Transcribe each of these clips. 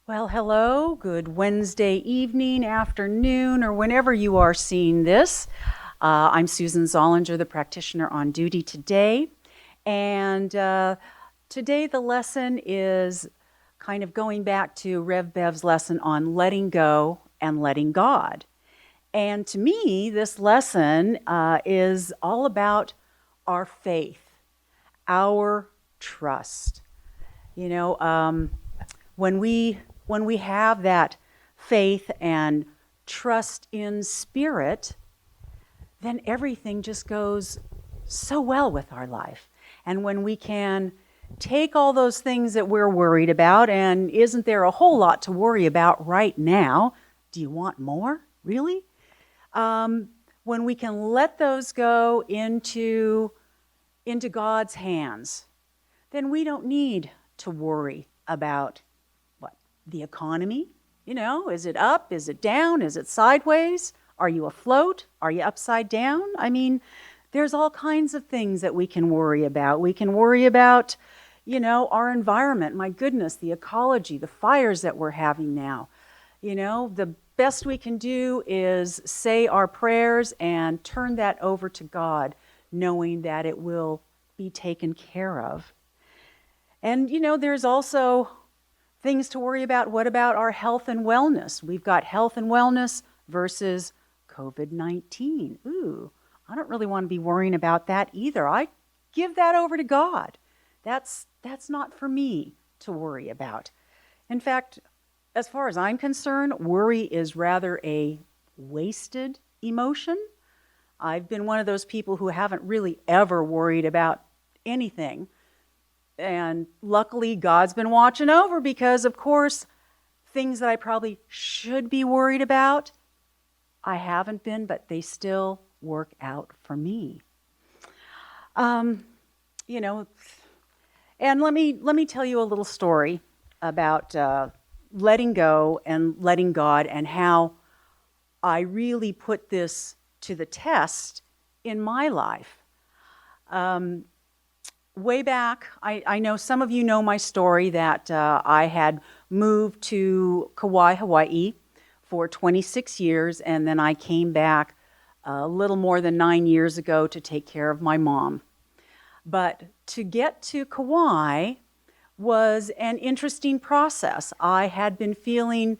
Well, hello, good Wednesday evening, afternoon, or whenever you are seeing this. I'm Susan Zollinger, the practitioner on duty today. And today the lesson is kind of going back to Rev Bev's lesson on letting go and letting God. And to me, this lesson is all about our faith, our trust. You know, when we have that faith and trust in spirit, then everything just goes so well with our life. And when we can take all those things that we're worried about, and isn't there a whole lot to worry about right now? Do you want more? Really? When we can let those go into God's hands, then we don't need to worry about the economy. You know, is it up? Is it down? Is it sideways? Are you afloat? Are you upside down? I mean, there's all kinds of things that we can worry about. We can worry about, you know, our environment. My goodness, the ecology, the fires that we're having now. You know, the best we can do is say our prayers and turn that over to God, knowing that it will be taken care of. And, you know, there's also things to worry about. What about our health and wellness? We've got health and wellness versus COVID-19. Ooh, I don't really want to be worrying about that either. I give that over to God. That's not for me to worry about. In fact, as far as I'm concerned, worry is rather a wasted emotion. I've been one of those people who haven't really ever worried about anything. And luckily, God's been watching over because, of course, things that I probably should be worried about, I haven't been, but they still work out for me. You know, and let me tell you a little story about letting go and letting God, and how I really put this to the test in my life. Way back, I know some of you know my story that I had moved to Kauai, Hawaii for 26 years, and then I came back a little more than 9 years ago to take care of my mom. But to get to Kauai was an interesting process. I had been feeling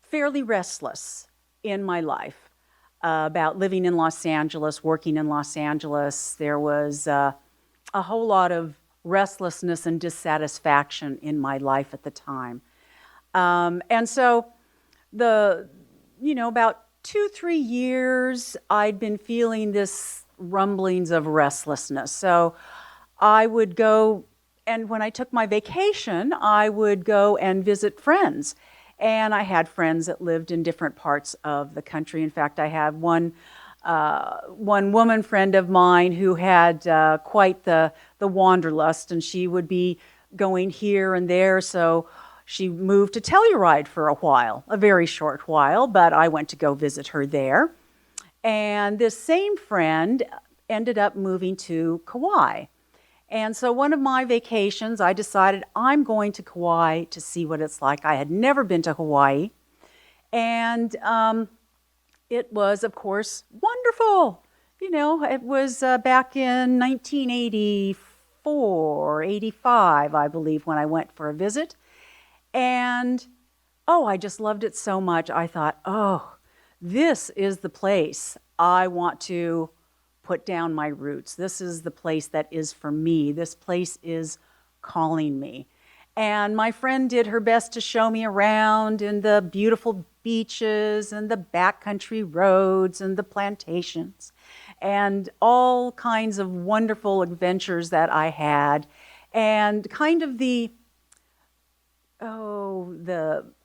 fairly restless in my life about living in Los Angeles, working in Los Angeles. There was a whole lot of restlessness and dissatisfaction in my life at the time. And so about 2-3 years, I'd been feeling this rumblings of restlessness. So I would go, and when I took my vacation, I would go and visit friends. And I had friends that lived in different parts of the country. In fact, I had one woman friend of mine who had quite the wanderlust, and she would be going here and there. So she moved to Telluride for a while, a very short while, but I went to go visit her there. And this same friend ended up moving to Kauai. And so one of my vacations, I decided I'm going to Kauai to see what it's like. I had never been to Hawaii. And it was, of course, wonderful. You know, it was back in 1984, 85, I believe, when I went for a visit. And, I just loved it so much. I thought, this is the place I want to put down my roots. This is the place that is for me. This place is calling me. And my friend did her best to show me around in the beautiful beaches and the backcountry roads and the plantations and all kinds of wonderful adventures that I had. And kind of the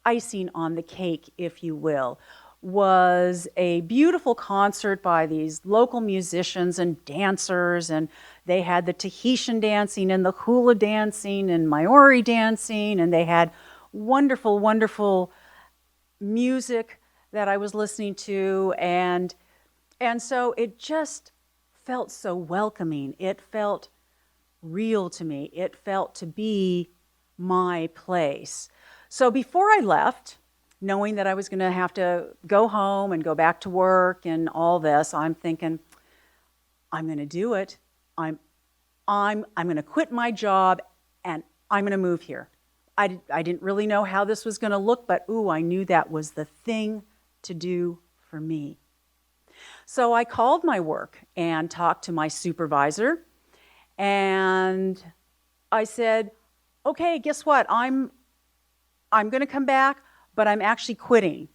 icing on the cake, if you will, was a beautiful concert by these local musicians and dancers, and they had the Tahitian dancing and the hula dancing and Maori dancing, and they had wonderful, wonderful music that I was listening to, and so it just felt so welcoming. It felt real to me. It felt to be my place. So before I left, knowing that I was going to have to go home and go back to work and all this, I'm thinking, I'm going to do it. I'm going to quit my job and I'm going to move here. I didn't really know how this was going to look, but I knew that was the thing to do for me. So I called my work and talked to my supervisor, and I said, okay, guess what? I'm going to come back, but I'm actually quitting.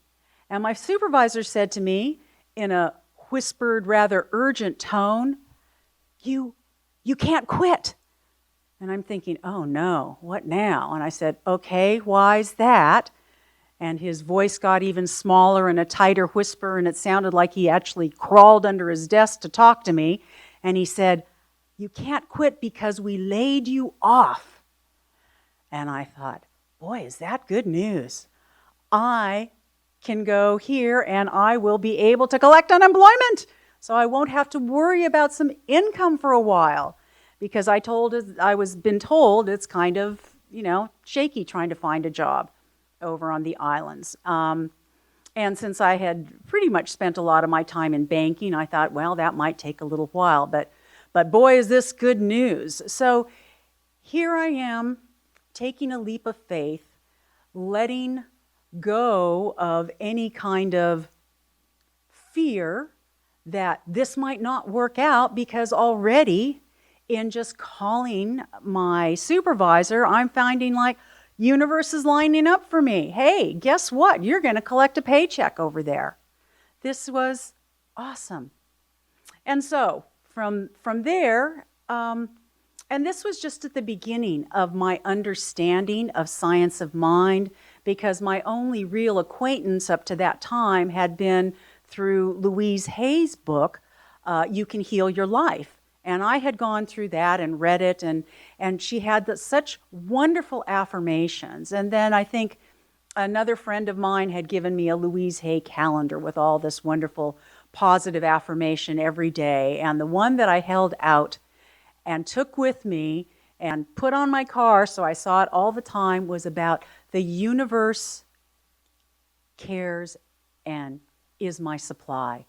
And my supervisor said to me in a whispered, rather urgent tone, you can't quit. And I'm thinking, oh no, what now? And I said, okay, why's that? And his voice got even smaller and a tighter whisper, and it sounded like he actually crawled under his desk to talk to me. And he said, you can't quit because we laid you off. And I thought, boy, is that good news. I can go here and I will be able to collect unemployment. So I won't have to worry about some income for a while, because I was been told it's kind of, shaky trying to find a job over on the islands. And since I had pretty much spent a lot of my time in banking, I thought, well, that might take a little while, but boy, is this good news. So here I am taking a leap of faith, letting go of any kind of fear that this might not work out, because already in just calling my supervisor, I'm finding like universe is lining up for me. Hey, guess what? You're going to collect a paycheck over there. This was awesome. And so from there, and this was just at the beginning of my understanding of science of mind, because my only real acquaintance up to that time had been through Louise Hay's book, You Can Heal Your Life. And I had gone through that and read it, and she had such wonderful affirmations. And then I think another friend of mine had given me a Louise Hay calendar with all this wonderful positive affirmation every day. And the one that I held out and took with me and put on my car so I saw it all the time was about the universe cares and is my supply.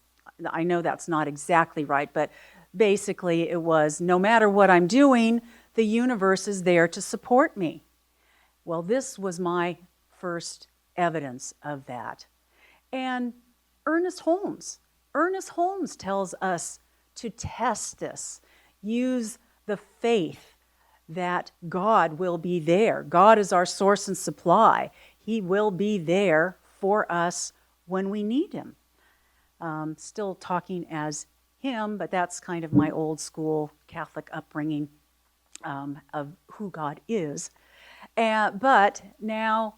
I know that's not exactly right, but basically it was, no matter what I'm doing, the universe is there to support me. Well, this was my first evidence of that. And Ernest Holmes tells us to test this. Use the faith that God will be there. God is our source and supply. He will be there for us when we need him. Still talking as him, but that's kind of my old school Catholic upbringing of who God is. But now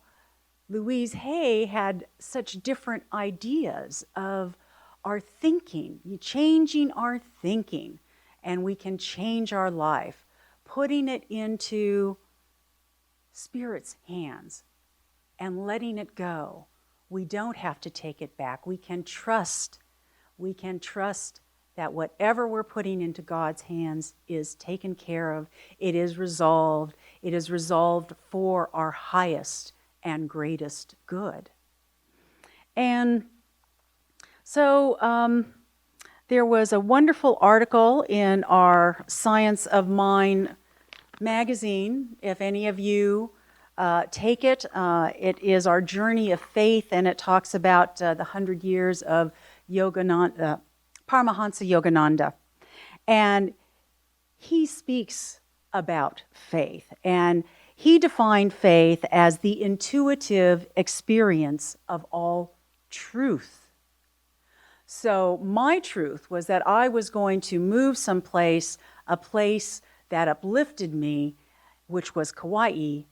Louise Hay had such different ideas of our thinking, changing our thinking, and we can change our life, putting it into Spirit's hands and letting it go. We don't have to take it back. We can trust. We can trust that whatever we're putting into God's hands is taken care of. It is resolved. It is resolved for our highest and greatest good. And so there was a wonderful article in our Science of Mind magazine. If any of you take it, it is our journey of faith, and it talks about the 100 years of Paramahansa Yogananda. And he speaks about faith, and he defined faith as the intuitive experience of all truth. So my truth was that I was going to move someplace, a place that uplifted me, which was Kauai,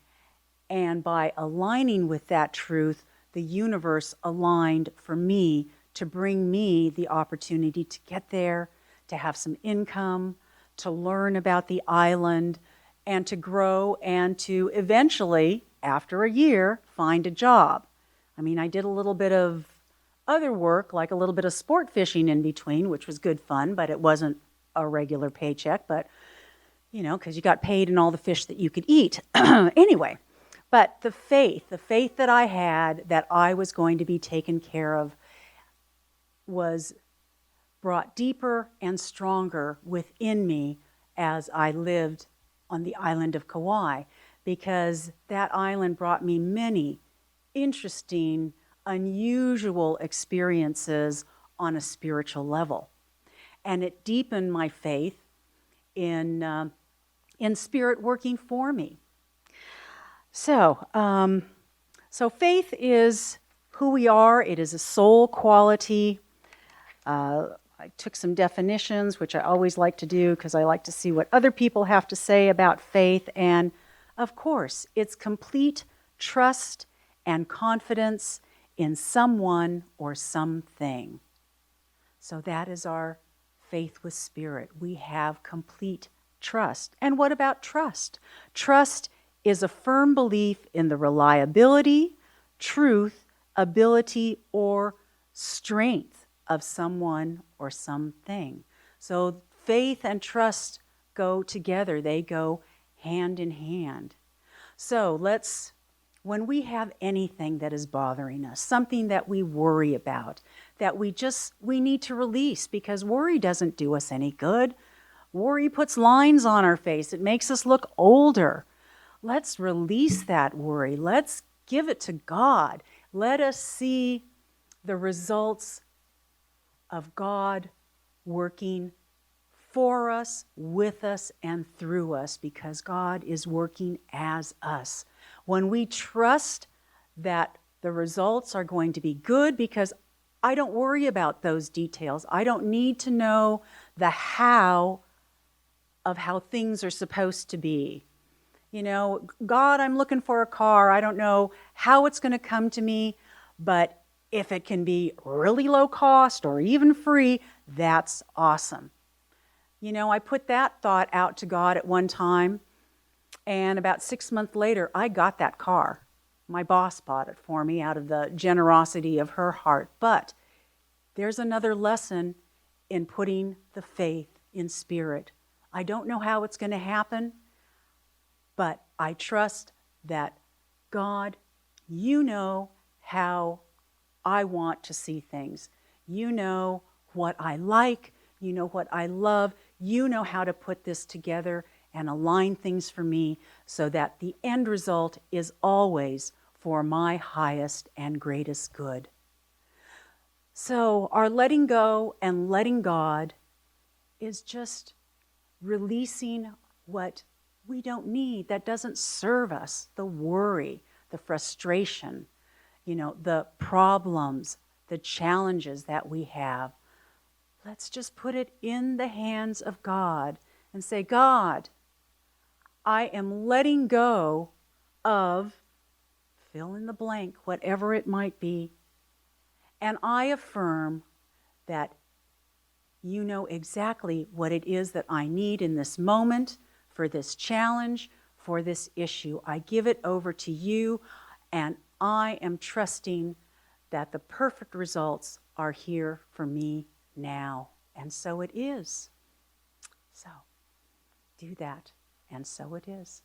and by aligning with that truth, the universe aligned for me to bring me the opportunity to get there, to have some income, to learn about the island, and to grow, and to eventually, after a year, find a job. I mean, I did a little bit of other work, like a little bit of sport fishing in between, which was good fun, but it wasn't a regular paycheck, but, because you got paid in all the fish that you could eat. Anyway, But the faith that I had that I was going to be taken care of was brought deeper and stronger within me as I lived on the island of Kauai, because that island brought me many interesting, unusual experiences on a spiritual level. And it deepened my faith in spirit working for me. So faith is who we are. It is a soul quality. I took some definitions, which I always like to do because I like to see what other people have to say about faith. And of course, it's complete trust and confidence in someone or something. So that is our faith with spirit. We have complete trust. And what about trust? Trust is a firm belief in the reliability, truth, ability, or strength of someone or something. So faith and trust go together. They go hand in hand. So when we have anything that is bothering us, something that we worry about, that we need to release, because worry doesn't do us any good. Worry puts lines on our face. It makes us look older. Let's release that worry. Let's give it to God. Let us see the results of God working for us, with us, and through us, because God is working as us. When we trust that the results are going to be good, because I don't worry about those details. I don't need to know the how of how things are supposed to be. You know, God, I'm looking for a car. I don't know how it's going to come to me, but if it can be really low cost or even free, that's awesome. You know, I put that thought out to God at one time, and about 6 months later, I got that car. My boss bought it for me out of the generosity of her heart. But there's another lesson in putting the faith in spirit. I don't know how it's going to happen, but I trust that God, you know how I want to see things. You know what I like. You know what I love. You know how to put this together and align things for me so that the end result is always for my highest and greatest good. So our letting go and letting God is just releasing what we don't need, that doesn't serve us, the worry, the frustration, the problems, the challenges that we have. Let's just put it in the hands of God and say, God, I am letting go of, fill in the blank, whatever it might be. And I affirm that you know exactly what it is that I need in this moment, for this challenge, for this issue. I give it over to you, and I am trusting that the perfect results are here for me now. And so it is. So do that, and so it is.